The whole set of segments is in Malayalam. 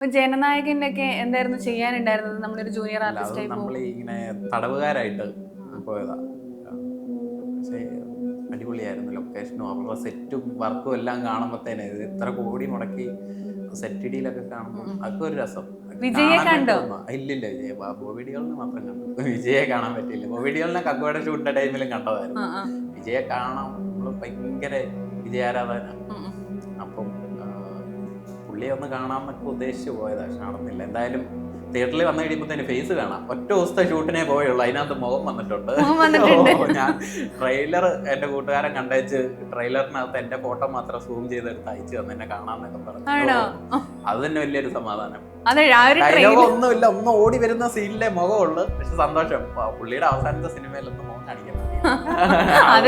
ജനനായകന്റെ ഒക്കെ എന്തായിരുന്നു ചെയ്യാനുണ്ടായിരുന്നത്? നമ്മളൊരു ജൂനിയർ അല്ല, അത് ആർട്ടിസ്റ്റ് ആയി നമ്മൾ പോകും. ഇങ്ങനെ തടവുകാരായിട്ട് പോയതാ. പക്ഷേ അടിപൊളിയായിരുന്നു ലൊക്കേഷനും അവരുടെ സെറ്റും വർക്കും എല്ലാം കാണുമ്പോഴത്തേനെ ഇത് ഇത്ര കോടി മുടക്കി സെറ്റിടിയിലൊക്കെ കാണുമ്പോൾ അതൊക്കെ ഒരു രസം. വിജയെ കാണാൻ വേണ്ടി കണ്ടോ? വന്നതാ. ഇല്ലില്ല, വിജയ ബോബിഡികളിന് മാത്രം കണ്ടു. വിജയെ കാണാൻ പറ്റിയില്ല. ബോബിഡികളിനെ കക്കോയുടെ ഷൂട്ടിന്റെ ടൈമിലും കണ്ടതായിരുന്നു. ആ. വിജയെ കാണാൻ നമ്മൾ ഭയങ്കര വിജയാരാധന. ഉം. അപ്പം പുള്ളിയെ ഒന്ന് കാണാമെന്നൊക്കെ ഉദ്ദേശിച്ച് പോയതാ, പക്ഷെ നടന്നില്ല. എന്തായാലും തിയേറ്ററിൽ വന്നു കഴിയുമ്പോഴത്തേന് ഫേസ് കാണാം. ഒറ്റ ദിവസത്തെ ഷൂട്ടിനെ പോയുള്ളൂ, അതിനകത്ത് മുഖം വന്നിട്ടുണ്ട്. ഞാൻ ട്രെയിലർ എൻ്റെ കൂട്ടുകാരൻ കണ്ടേച്ച് ട്രെയിലറിനകത്ത് എൻ്റെ ഫോട്ടോ മാത്രം സൂം ചെയ്തെടുത്ത് അയച്ചു തന്നെ എന്നെ കാണാന്നൊക്കെ പറഞ്ഞു. അത് തന്നെ വലിയൊരു സമാധാനം. ഡയലോഗ് ഒന്നുമില്ല, ഒന്ന് ഓടി വരുന്ന സീനിലെ മുഖമുള്ളു. പക്ഷെ സന്തോഷം, പുള്ളിയുടെ അവസാനത്തെ സിനിമയിലൊന്നും മുഖം കാണിക്കണം. അത്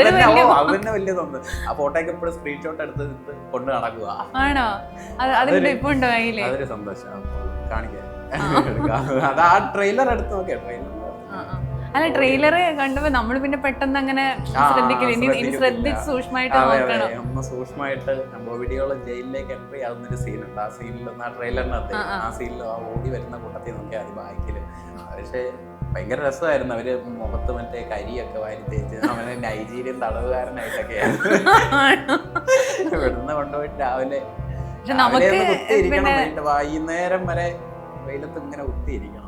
തന്നെ വലിയതൊന്ന്. ആ ഫോട്ടോയ്ക്ക് എപ്പോഴും സ്ക്രീൻഷോട്ട് എടുത്ത് കൊണ്ട് നടക്കുക. അതൊരു സന്തോഷം കാണിക്കാൻ. അത് ആ ട്രെയിലർ എടുത്ത് നോക്കിയാ. അല്ല, ട്രെയിലർ കണ്ടപ്പോ നമ്മള് പിന്നെ പെട്ടെന്ന് അങ്ങനെ സൂക്ഷ്മമായിട്ട് ഒന്ന് സൂക്ഷ്മമായിട്ട് ബോബിഡിയോളം ജയിലിലേക്ക് എൻട്രി ആവുന്നൊരു സീനുണ്ട്. ആ സീനിലൊന്നും ആ ട്രെയിലറിനകത്ത് ആ സീനിൽ ആ ഓടി വരുന്ന കൂട്ടത്തിൽ നോക്കിയാൽ അത് ബാക്കില്. പക്ഷെ ഭയങ്കര രസമായിരുന്നു. അവര് മുഖത്ത് മറ്റേ കരിയൊക്കെ വാരി തേച്ച് അവനെ നൈജീരിയൻ തടവുകാരനായിട്ടൊക്കെയാണ് ഇവിടുന്ന് കൊണ്ടുപോയിട്ട് രാവിലെ കുത്തിയിരിക്കണം. വൈകുന്നേരം വരെ വെയിലത്ത് ഇങ്ങനെ കുത്തിയിരിക്കണം.